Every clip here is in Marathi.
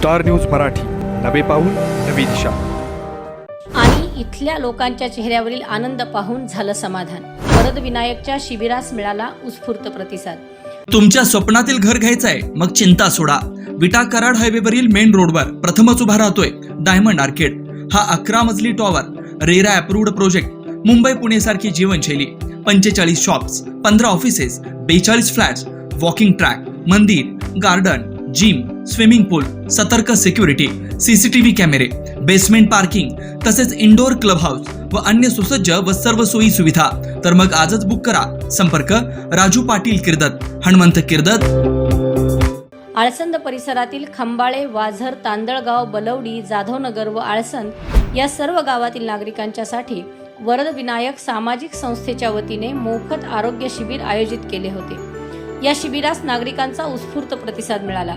स्टार न्यूज मराठी, नवे पाऊल नवी दिशा. आणि इथल्या लोकांच्या चेहऱ्यावरील आनंद पाहून झालं समाधान. वरद विनायकच्या शिबिरास मिळाला उत्स्फूर्त प्रतिसाद. तुमच्या स्वप्नातील घर घ्यायचंय मग चिंता सोडा. विटा कराड हायवेवरील मेन रोडवर प्रथमच उभा राहतोय डायमंड आर्केड. हा 11 मजली tower, RERA approved project. Mumbai Pune सारखी जीवनशैली. 45 shops, 15 offices, 42 flats, walking track, मंदिर, गार्डन, जिम, स्विमिंग पूल, सतर्क सिक्युरिटी, सीसीटीव्ही कॅमेरे, बेसमेंट पार्किंग, तसेच इंडोर क्लब हाऊस व अन्य सुसज्ज व सर्व सोयी सुविधा. तर मग आजच बुक करा. संपर्क राजू पाटील किर्दत, हनुमंत किर्दत. आळसंद परिसरातील खंबाळे, वाझर, तांदळगाव, बलवडी, जाधवनगर व आळसंद या सर्व गावातील नागरिकांच्यासाठी वरद विनायक सामाजिक संस्थेच्या वतीने मोफत आरोग्य शिबिर आयोजित केले होते. या शिबिरास नागरिकांचा उत्स्फूर्त प्रतिसाद मिळाला.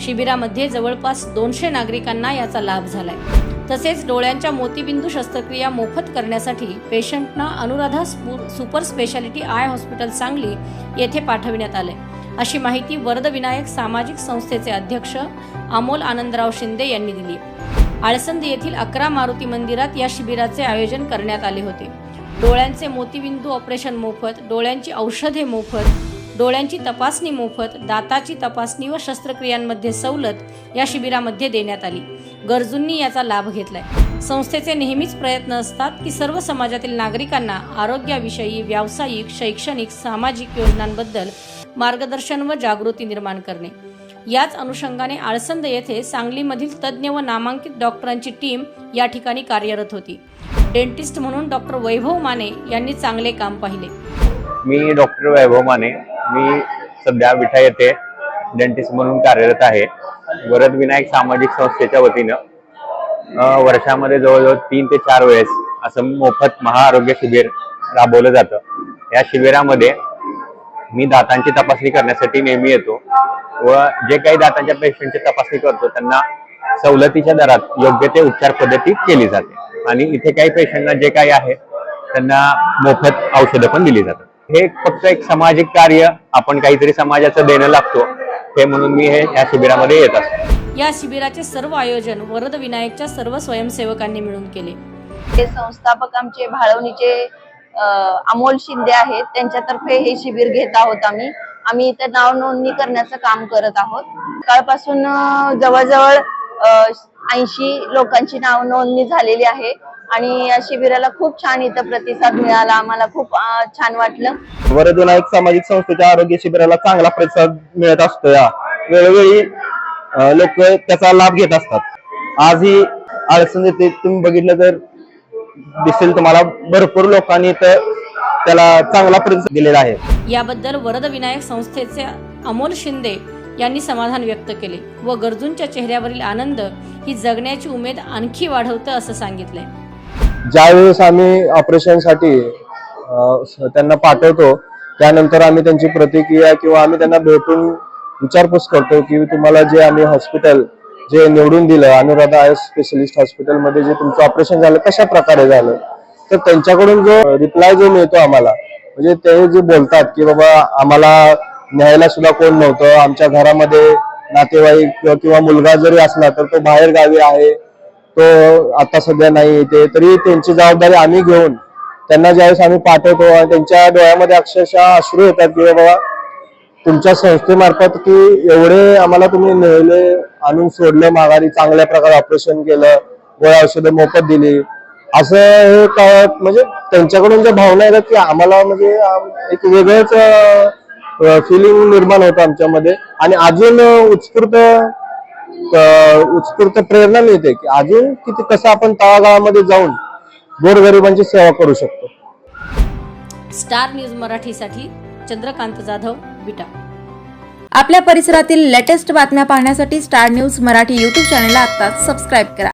शिबिरामध्ये जवळपास 200 नागरिकांना याचा लाभ झालाय. तसेच डोळ्यांच्या मोतीबिंदू शस्त्रक्रिया मोफत करण्यासाठी पेशंटना Anuradha super speciality eye hospital Sangli येथे पाठविण्यात आले, अशी माहिती वरद विनायक सामाजिक संस्थेचे अध्यक्ष अमोल आनंदराव शिंदे यांनी दिली. आळसंद येथील 11 मारुती मंदिरात या शिबिराचे आयोजन करण्यात आले होते. डोळ्यांचे मोतीबिंदू ऑपरेशन मोफत, डोळ्यांची औषधे मोफत, डोळ्यांची तपासणी मोफत, दाताची तपासणी व शस्त्रक्रियांमध्ये सवलत या शिबिरामध्ये देण्यात आली. गरजूंनी याचा लाभ घेतलाय. संस्थेचे नेहमीच प्रयत्न असतात की सर्व समाजातील नागरिकांना आरोग्याविषयी, व्यावसायिक, शैक्षणिक, सामाजिक योजनांबद्दल मार्गदर्शन व जागृती निर्माण करणे. याच अनुषंगाने आळसंद येथे सांगलीमधील तज्ज्ञ व नामांकित डॉक्टरांची टीम या ठिकाणी कार्यरत होती. डेंटिस्ट म्हणून डॉक्टर वैभव माने यांनी चांगले काम पाहिले. मी डॉक्टर वैभव माने. मी सध्या विटा येथे डेंटिस्ट म्हणून कार्यरत आहे. वरद विनायक सामाजिक संस्थेच्या वतीनं वर्षामध्ये जवळजवळ 3 ते 4 वेळेस असं मोफत महाआरोग्य शिबिर राबवलं जातं. या शिबिरामध्ये मी दातांची तपासणी करण्यासाठी नेहमी येतो व जे काही दातांच्या पेशंटची तपासणी करतो त्यांना सवलतीच्या दरात योग्य ते उपचार पद्धती केली जाते. आणि इथे काही पेशंटना जे काही आहे त्यांना मोफत औषधं पण दिली जातात. हे फक्त एक सामाजिक कार्य, आपण काहीतरी समाजाचं देणं लागतो हे म्हणून मी या शिबिरामध्ये येत असतो. या शिबिराचे सर्व आयोजन वरद विनायकच्या सर्व स्वयंसेवकांनी मिळून केले. हे संस्थापक आमचे भाळवणीचे अमोल शिंदे आहेत. त्यांच्यातर्फे हे शिबिर घेत आहोत. आम्ही इथे नाव नोंदणी करण्याचं काम करत आहोत. सकाळपासून जवळजवळ 80 लोकांची नाव नोंदणी झालेली आहे आणि या शिबिराला खूप छान इथं प्रतिसाद मिळाला. आम्हाला खूप छान वाटलं. वरद विनायक सामाजिक संस्थेच्या आरोग्य शिबिराला चांगला प्रतिसाद मिळत असतो. या वेळोवेळी लोक त्याचा लाभ घेत असतात. आजही आळसंद येथे तुम्ही बघितलं तर दिसेल तुम्हाला भरपूर लोकांनी त्याला चांगला प्रतिसाद दिलेला आहे. याबद्दल वरद विनायक संस्थेचे अमोल शिंदे यांनी समाधान व्यक्त केले व गरजूंच्या चेहऱ्यावरील आनंद ही जगण्याची उमेद आणखी वाढवतं असं सांगितलंय. ज्यावेळेस आम्ही ऑपरेशनसाठी त्यांना पाठवतो त्यानंतर आम्ही त्यांची प्रतिक्रिया किंवा आम्ही त्यांना भेटून विचारपूस करतो की तुम्हाला जे आम्ही हॉस्पिटल जे निवडून दिलं, अनुराधा आय स्पेशलिस्ट हॉस्पिटलमध्ये जे तुमचं ऑपरेशन झालं कशा प्रकारे झालं, तर त्यांच्याकडून जो रिप्लाय जो मिळतो आम्हाला, म्हणजे ते जे बोलतात की बाबा आम्हाला न्यायला सुद्धा कोण नव्हतं, आमच्या घरामध्ये नातेवाईक किंवा मुलगा जरी असला तर तो बाहेर गावी आहे, तो आता सध्या नाही येते, तरी त्यांची जबाबदारी आम्ही घेऊन त्यांना ज्यावेळेस आम्ही पाठवतो आणि त्यांच्या डोळ्यामध्ये अक्षरशः अश्रू येतात की बाबा तुमच्या संस्थेमार्फत की एवढे आम्हाला तुम्ही नेले, आणून सोडलं माघारी, चांगल्या प्रकारे ऑपरेशन केलं, गोळ्या औषधं मोफत दिली, असं हे काय म्हणजे त्यांच्याकडून ज्या भावना येतात की आम्हाला म्हणजे एक वेगळंच फिलिंग निर्माण होतं आमच्यामध्ये. आणि अजून उत्स्फूर्त प्रेरणा मिळते की अजून किती कसं आपण तळागाळामध्ये जाऊन गोरगरिबांची सेवा करू शकतो. स्टार न्यूज मराठीसाठी चंद्रकांत जाधव, विटा. आपल्या परिसरातील लेटेस्ट बातम्या पाहण्यासाठी स्टार न्यूज मराठी यूट्यूब चॅनलला आत्ताच सबस्क्राईब करा.